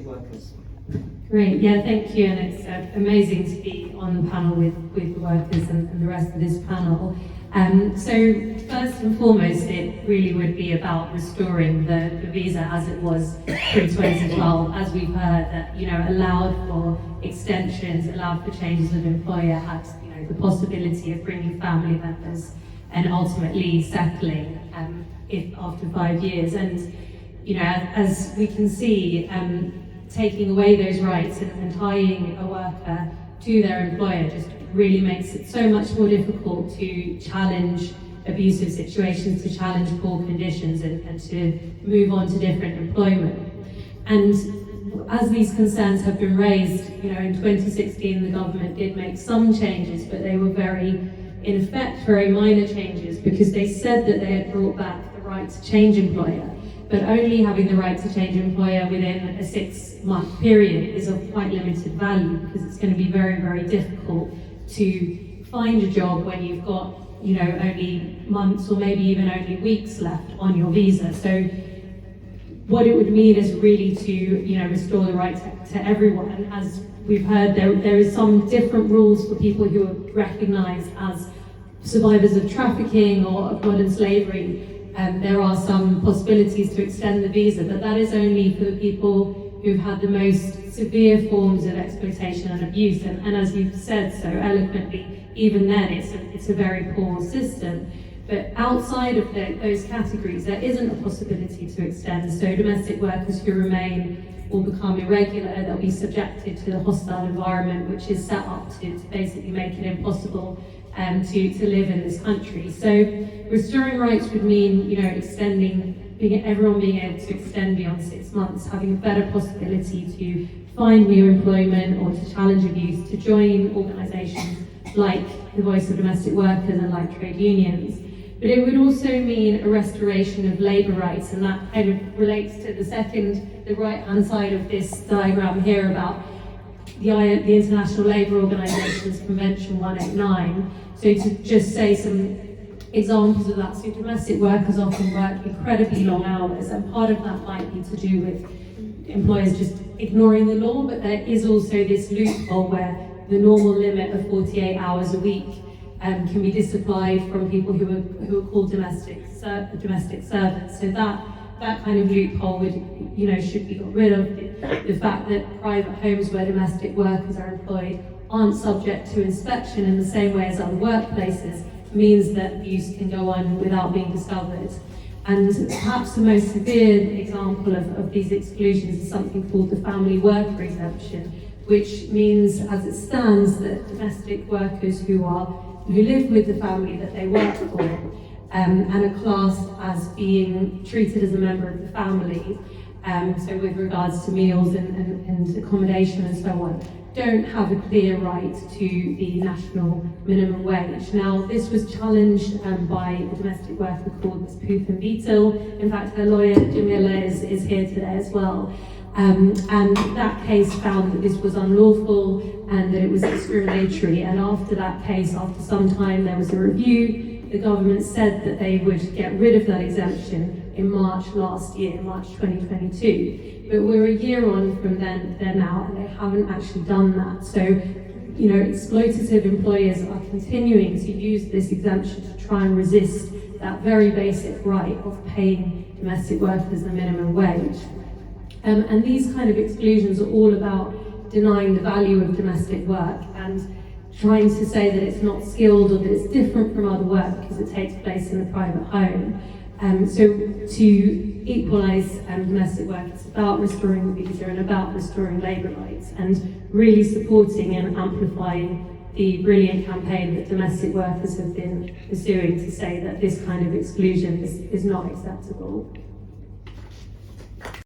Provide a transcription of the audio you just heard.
workers. Great, yeah, thank you, and it's amazing to be on the panel with the workers and the rest of this panel. So first and foremost, it really would be about restoring the visa as it was pre-2012, as we've heard, that allowed for extensions, allowed for changes of employer, had the possibility of bringing family members and ultimately settling if after 5 years. And as we can see, taking away those rights and tying a worker to their employer just really makes it so much more difficult to challenge abusive situations, to challenge poor conditions, and to move on to different employment. And as these concerns have been raised, in 2016 the government did make some changes, but they were in effect very minor changes, because they said that they had brought back the right to change employer, but only having the right to change employer within a 6-month period is of quite limited value, because it's going to be very, very difficult to find a job when you've got only months or maybe even only weeks left on your visa. So what it would mean is really to restore the right to everyone. As we've heard, there is some different rules for people who are recognised as survivors of trafficking or of modern slavery. There are some possibilities to extend the visa, but that is only for the people who've had the most severe forms of exploitation and abuse. And as you've said so eloquently, even then it's a very poor system. But outside of those categories, there isn't a possibility to extend. So domestic workers who remain will become irregular, they'll be subjected to the hostile environment which is set up to basically make it impossible to live in this country. So restoring rights would mean, everyone being able to extend beyond 6 months, having a better possibility to find new employment or to challenge abuse, to join organisations like the Voice of Domestic Workers and like trade unions. But it would also mean a restoration of labour rights, and that kind of relates to the right-hand side of this diagram here about the International Labour Organisation's Convention 189. So to just say some examples of that, so domestic workers often work incredibly long hours, and part of that might be to do with employers just ignoring the law, but there is also this loophole where the normal limit of 48 hours a week can be disapplied from people who are called domestic servants. So that kind of loophole should be got rid of. The fact that private homes where domestic workers are employed aren't subject to inspection in the same way as other workplaces means that abuse can go on without being discovered. And perhaps the most severe example of these exclusions is something called the family worker exemption, which means, as it stands, that domestic workers who live with the family that they work for and are classed as being treated as a member of the family, so with regards to meals and accommodation and so on, don't have a clear right to the national minimum wage. Now, this was challenged by a domestic worker called Ms. Puth and Beetle. In fact, her lawyer, Jamila, is here today as well. And that case found that this was unlawful and that it was discriminatory. And after that case, after some time, there was a review. The government said that they would get rid of that exemption in March last year, March 2022. But we're a year on from then now, and they haven't actually done that. So, exploitative employers are continuing to use this exemption to try and resist that very basic right of paying domestic workers the minimum wage. And these kind of exclusions are all about denying the value of domestic work and trying to say that it's not skilled or that it's different from other work because it takes place in a private home. So to equalise domestic work, it's about restoring the visa and about restoring labour rights and really supporting and amplifying the brilliant campaign that domestic workers have been pursuing to say that this kind of exclusion is not acceptable.